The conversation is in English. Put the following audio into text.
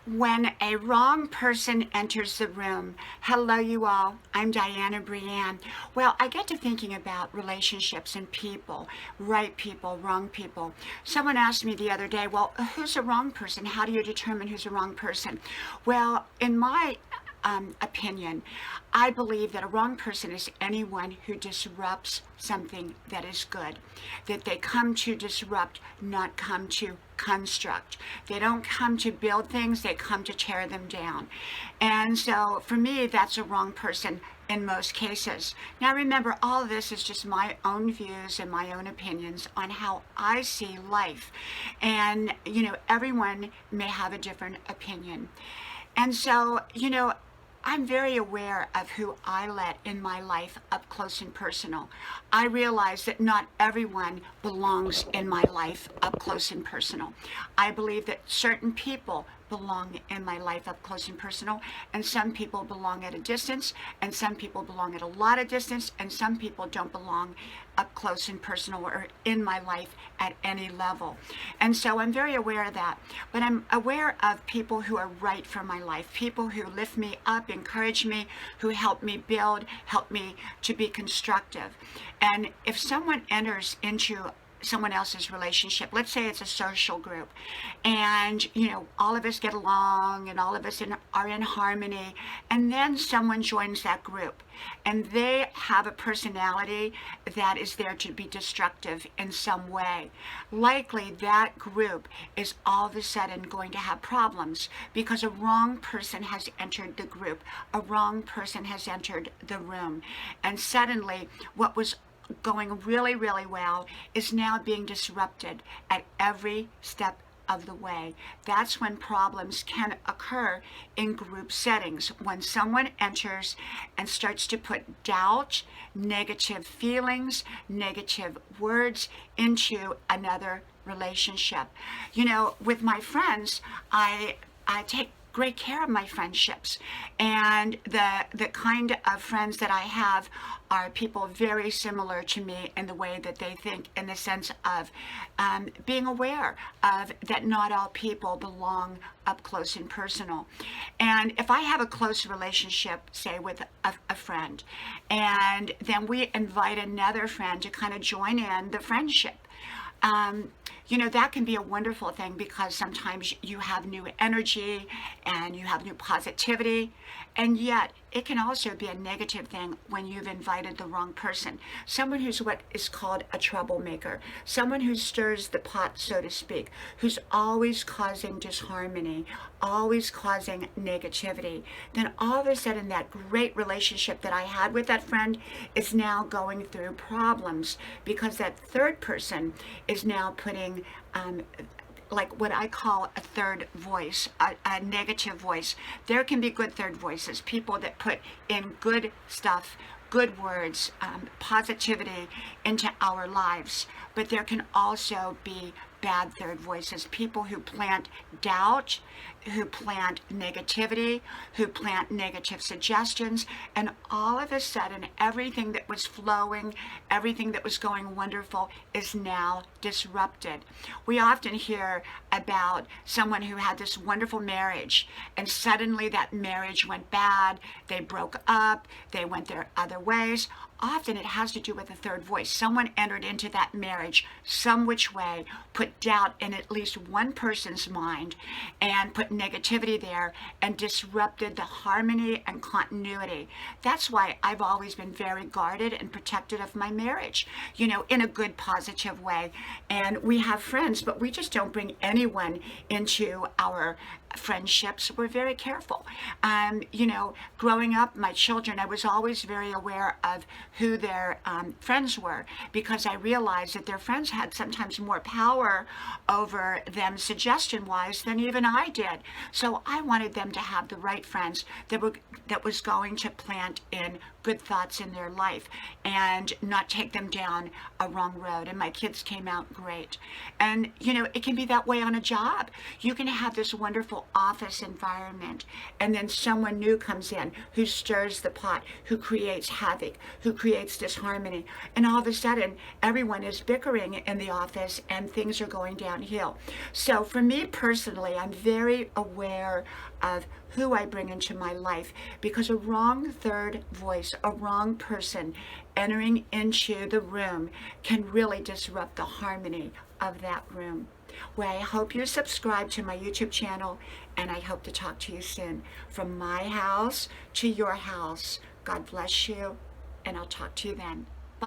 When a wrong person enters the room. Hello, you all. I'm Diana Brienne. Well, I get to thinking about relationships and people, wrong people. Someone asked me the other day, well, who's a wrong person? How do you determine who's a wrong person? Well, in my opinion, I believe that a wrong person is anyone who disrupts something that is good, that they come to disrupt, not come to construct. They don't come to build things, they come to tear them down. And so for me, that's a wrong person in most cases. Now remember, all of this is just my own views and my own opinions on how I see life. And, everyone may have a different opinion. And so, I'm very aware of who I let in my life up close and personal. I realize that not everyone belongs in my life up close and personal. I believe that certain people belong in my life up close and personal, and some people belong at a distance, and some people belong at a lot of distance, and some people don't belong up close and personal or in my life at any level. And so I'm very aware of that. But I'm aware of people who are right for my life, people who lift me up, encourage me, who help me build, help me to be constructive. And if someone enters into someone else's relationship, let's say it's a social group, and all of us get along and all of us are in harmony, and then someone joins that group and they have a personality that is there to be destructive in some way. Likely that group is all of a sudden going to have problems because a wrong person has entered the group, a wrong person has entered the room, and suddenly what was going really, really well is now being disrupted at every step of the way. That's when problems can occur in group settings, when someone enters and starts to put doubt, negative feelings, negative words into another relationship. With my friends, I take great care of my friendships, and the kind of friends that I have are people very similar to me in the way that they think, in the sense of being aware of that not all people belong up close and personal. And if I have a close relationship, say with a friend, and then we invite another friend to kind of join in the friendship, that can be a wonderful thing, because sometimes you have new energy and you have new positivity, and yet it can also be a negative thing when you've invited the wrong person, someone who's what is called a troublemaker, someone who stirs the pot, so to speak, who's always causing disharmony, always causing negativity. Then all of a sudden that great relationship that I had with that friend is now going through problems, because that third person is now putting like what I call a third voice, a negative voice. There can be good third voices, people that put in good stuff, good words, positivity into our lives. But there can also be bad third voices, people who plant doubt, who plant negativity, who plant negative suggestions, and all of a sudden everything that was flowing, everything that was going wonderful is now disrupted. We often hear about someone who had this wonderful marriage, and suddenly that marriage went bad, they broke up, they went their other ways. Often it has to do with a third voice. Someone entered into that marriage some which way, put doubt in at least one person's mind, and put negativity there, and disrupted the harmony and continuity. That's why I've always been very guarded and protected of my marriage, in a good, positive way. And we have friends, but we just don't bring anyone into our friendships. We're very careful. Growing up, my children, I was always very aware of who their friends were, because I realized that their friends had sometimes more power over them suggestion-wise than even I did. So I wanted them to have the right friends that was going to plant in good thoughts in their life and not take them down a wrong road. And my kids came out great. And it can be that way on a job. You can have this wonderful office environment, and then someone new comes in who stirs the pot, who creates havoc, who creates disharmony, and all of a sudden everyone is bickering in the office and things are going downhill. So for me personally, I'm very aware of who I bring into my life, because a wrong third voice, a wrong person entering into the room can really disrupt the harmony of that room. Well, I hope you subscribe to my YouTube channel, and I hope to talk to you soon. From my house to your house, God bless you, and I'll talk to you then.